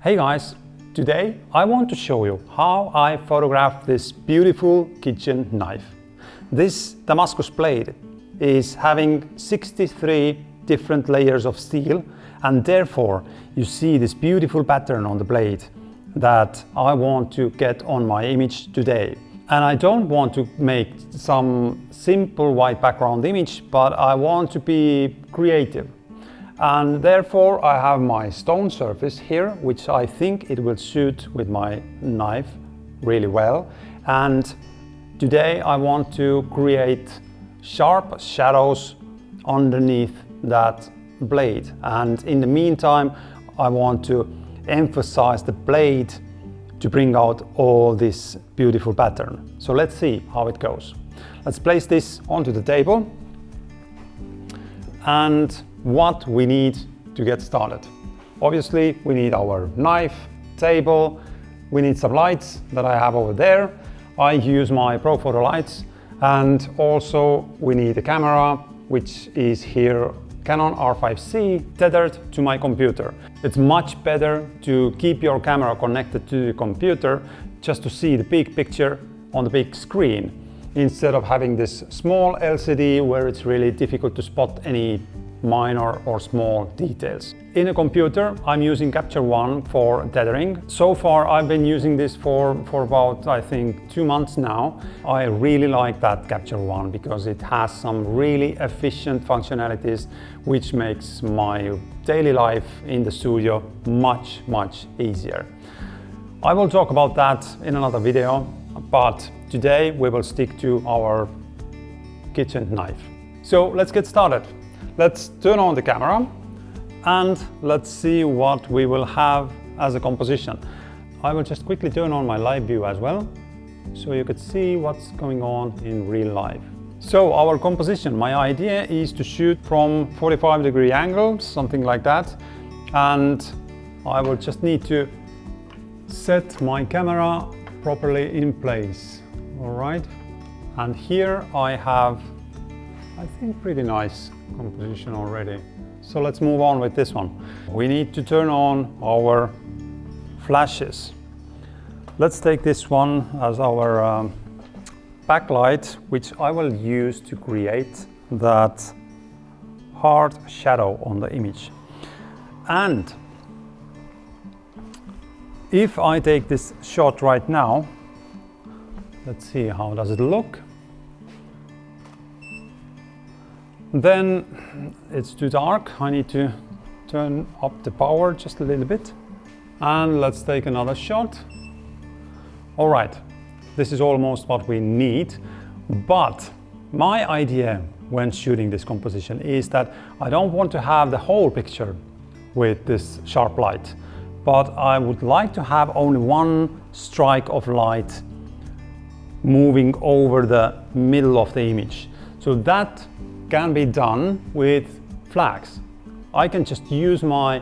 Hey guys, today I want to show you how I photograph this beautiful kitchen knife. This Damascus blade is having 63 different layers of steel, and therefore you see this beautiful pattern on the blade that I want to get on my image today. And I don't want to make some simple white background image, but I want to be creative. And therefore I have my stone surface here, which I think it will suit with my knife really well. And today I want to create sharp shadows underneath that blade. And in the meantime, I want to emphasize the blade to bring out all this beautiful pattern. So let's see how it goes. Let's place this onto the table. And what we need to get started. Obviously, we need our knife, table, we need some lights that I have over there. I use my Pro Photo lights, and also we need a camera, which is here, Canon R5C, tethered to my computer. It's much better to keep your camera connected to the computer just to see the big picture on the big screen, instead of having this small LCD where it's really difficult to spot any minor or small details. In a computer, I'm using Capture One for tethering. So far, I've been using this for about, I think, 2 months now. I really like that Capture One because it has some really efficient functionalities, which makes my daily life in the studio much easier. I will talk about that in another video, but today we will stick to our kitchen knife. So let's get started. Let's turn on the camera and let's see what we will have as a composition. I will just quickly turn on my live view as well, so you could see what's going on in real life. So our composition, my idea is to shoot from 45-degree angle, something like that. And I will just need to set my camera properly in place. All right. And here I have, I think, pretty nice composition already. So let's move on with this one. We need to turn on our flashes. Let's take this one as our backlight, which I will use to create that hard shadow on the image. And if I take this shot right now, let's see how does it look. Then it's too dark. I need to turn up the power just a little bit. And let's take another shot. All right, this is almost what we need. But my idea when shooting this composition is that I don't want to have the whole picture with this sharp light, but I would like to have only one strike of light moving over the middle of the image. So that can be done with flags. I can just use my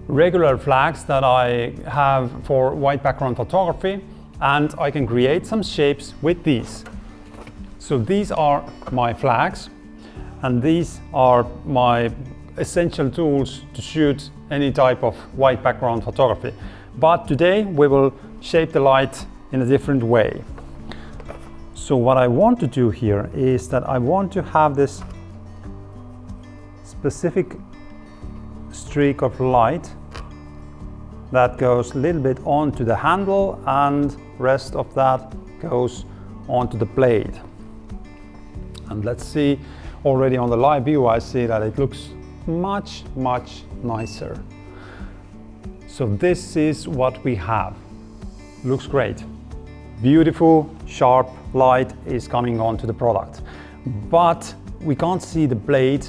regular flags that I have for white background photography, and I can create some shapes with these. So these are my flags, and these are my essential tools to shoot any type of white background photography. But today we will shape the light in a different way. So what I want to do here is that I want to have this specific streak of light that goes a little bit onto the handle, and rest of that goes onto the blade. And let's see, already on the live view I see that it looks much nicer. So this is what we have. Looks great. Beautiful sharp light is coming onto the product, but we can't see the blade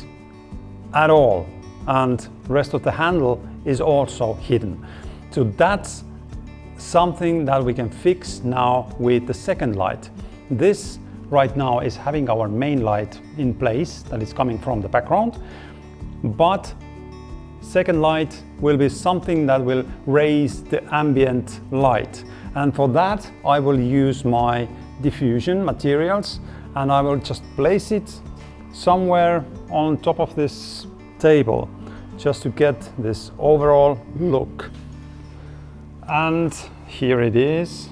at all, and rest of the handle is also hidden. So that's something that we can fix now with the second light. This right now is having our main light in place that is coming from the background, but second light will be something that will raise the ambient light. And for that, I will use my diffusion materials, and I will just place it somewhere on top of this table just to get this overall look. And here it is.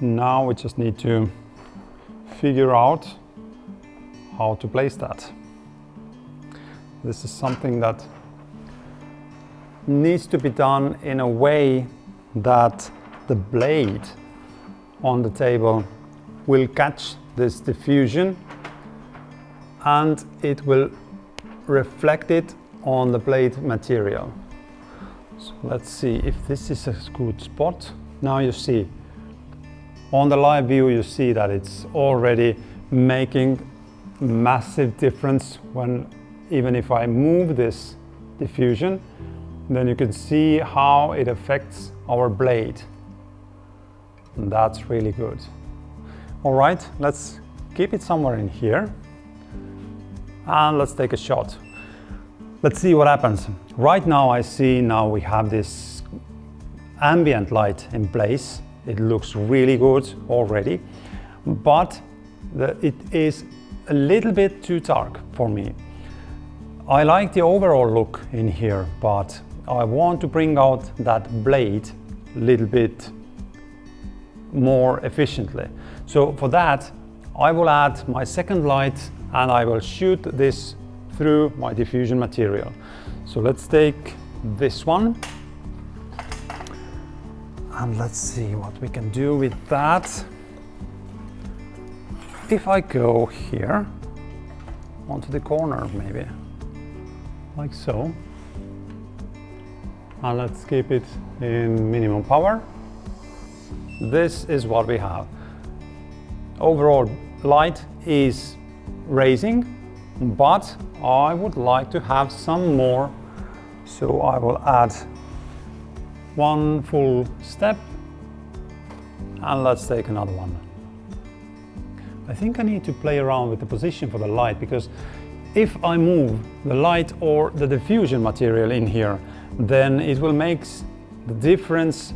Now we just need to figure out how to place that. This is something that needs to be done in a way that the blade on the table will catch this diffusion and it will reflect it on the blade material. So let's see if this is a good spot. Now you see, on the live view you see that it's already making massive difference when, even if I move this diffusion, then you can see how it affects our blade. And that's really good. All right, let's keep it somewhere in here and let's take a shot. Let's see what happens. Right now I see we have this ambient light in place. It looks really good already, but it is a little bit too dark for me. I like the overall look in here, but I want to bring out that blade a little bit more efficiently. So for that, I will add my second light and I will shoot this through my diffusion material. So let's take this one and let's see what we can do with that. If I go here onto the corner, maybe like so, and let's keep it in minimum power. This is what we have. Overall light is raising, but I would like to have some more, so I will add one full step and let's take another one. I think I need to play around with the position for the light, because if I move the light or the diffusion material in here, then it will make the difference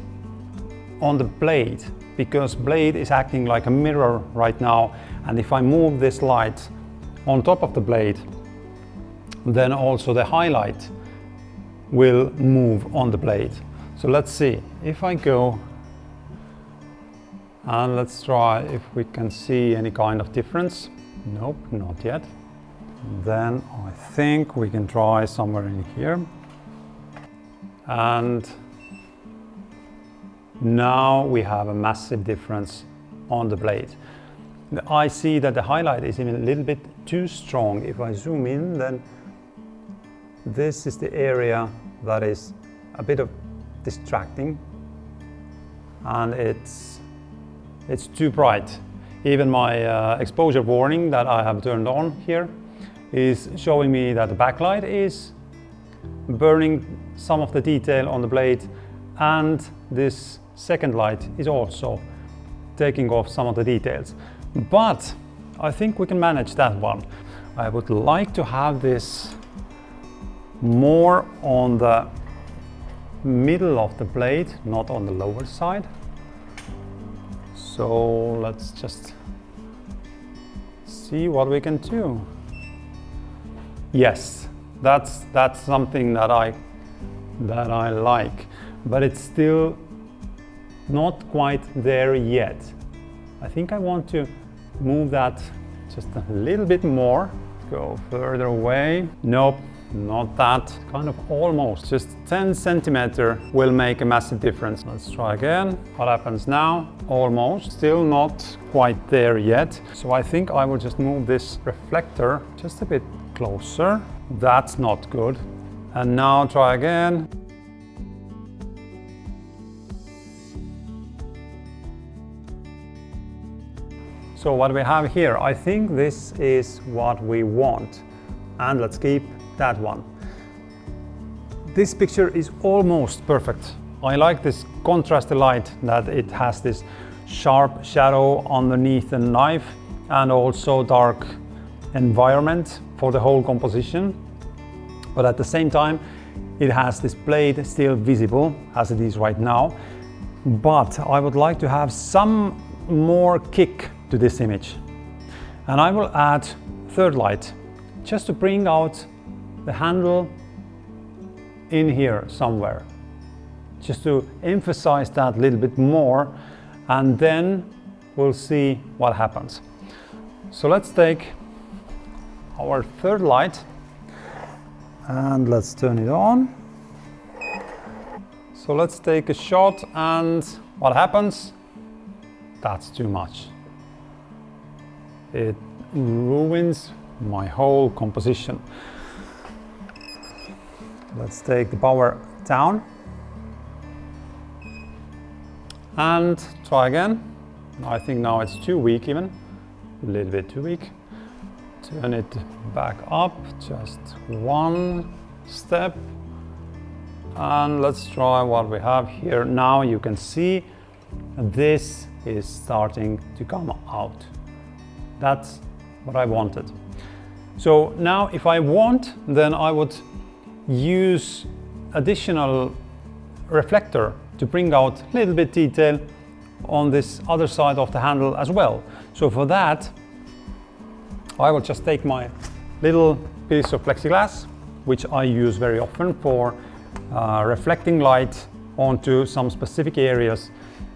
on the blade, because blade is acting like a mirror right now, and if I move this light on top of the blade, then also the highlight will move on the blade. So let's see, if I go and let's try if we can see any kind of difference. Nope, not yet. Then I think we can try somewhere in here. And now we have a massive difference on the blade. I see that the highlight is even a little bit too strong. If I zoom in, then this is the area that is a bit of distracting, and it's too bright. Even my exposure warning that I have turned on here is showing me that the backlight is burning some of the detail on the blade, and this second light is also taking off some of the details. But I think we can manage that one. I would like to have this more on the middle of the blade, not on the lower side. So let's just see what we can do. Yes, that's something that I like, but it's still not quite there yet. I think I want to move that just a little bit more. Go further away. Nope, not that. Kind of almost. Just 10 centimeter will make a massive difference. Let's try again. What happens now? Almost. Still not quite there yet. So I think I will just move this reflector just a bit closer. That's not good. And now try again. So what we have here, I think this is what we want. And let's keep that one. This picture is almost perfect. I like this contrasty light, that it has this sharp shadow underneath the knife and also dark environment for the whole composition. But at the same time, it has this blade still visible as it is right now. But I would like to have some more kick to this image. And I will add third light just to bring out the handle in here somewhere. just to emphasize that a little bit more, and then we'll see what happens. So let's take our third light and let's turn it on. So let's take a shot, and what happens? That's too much. It ruins my whole composition. Let's take the power down and try again. I think now it's too weak, even a little bit too weak. Turn it back up just one step, and let's try what we have here. Now you can see this is starting to come out. That's what I wanted. So now if I want, then I would use additional reflector to bring out a little bit detail on this other side of the handle as well. So for that, I will just take my little piece of plexiglass, which I use very often for reflecting light onto some specific areas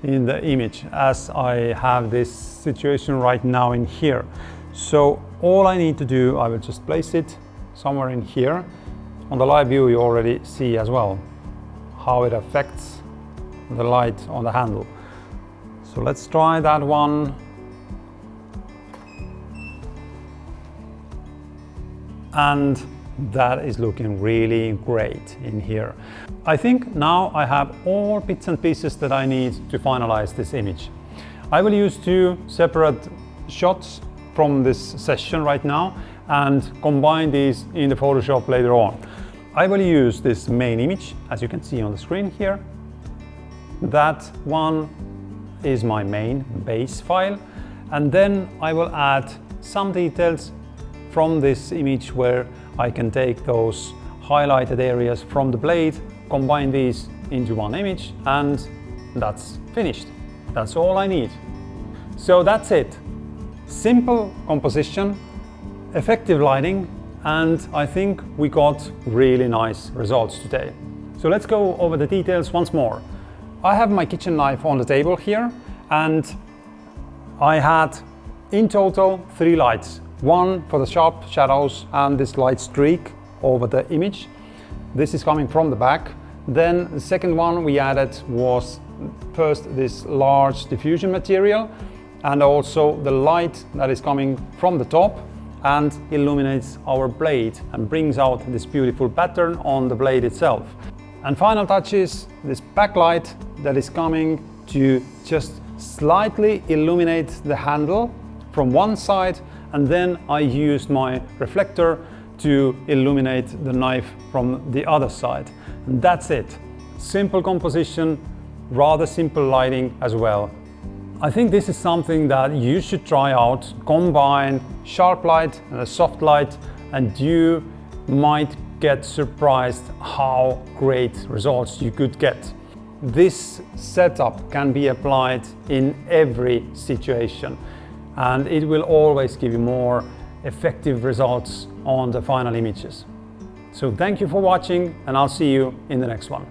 in the image, as I have this situation right now in here. So all I need to do, I will just place it somewhere in here. On the live view you already see as well how it affects the light on the handle. So let's try that one. And that is looking really great in here. I think now I have all bits and pieces that I need to finalize this image. I will use two separate shots from this session right now and combine these in the Photoshop later on. I will use this main image, as you can see on the screen here. That one is my main base file, and then I will add some details from this image where I can take those highlighted areas from the blade, combine these into one image, and that's finished. That's all I need. So that's it. Simple composition, effective lighting, and I think we got really nice results today. So let's go over the details once more. I have my kitchen knife on the table here, and I had in total 3 lights. One for the sharp shadows and this light streak over the image. This is coming from the back. Then the second one we added was first this large diffusion material, and also the light that is coming from the top and illuminates our blade and brings out this beautiful pattern on the blade itself. And final touches, this backlight that is coming to just slightly illuminate the handle from one side, and then I used my reflector to illuminate the knife from the other side. And that's it. Simple composition, rather simple lighting as well. I think this is something that you should try out. Combine sharp light and a soft light, and you might get surprised how great results you could get. This setup can be applied in every situation, and it will always give you more effective results on the final images. So thank you for watching, and I'll see you in the next one.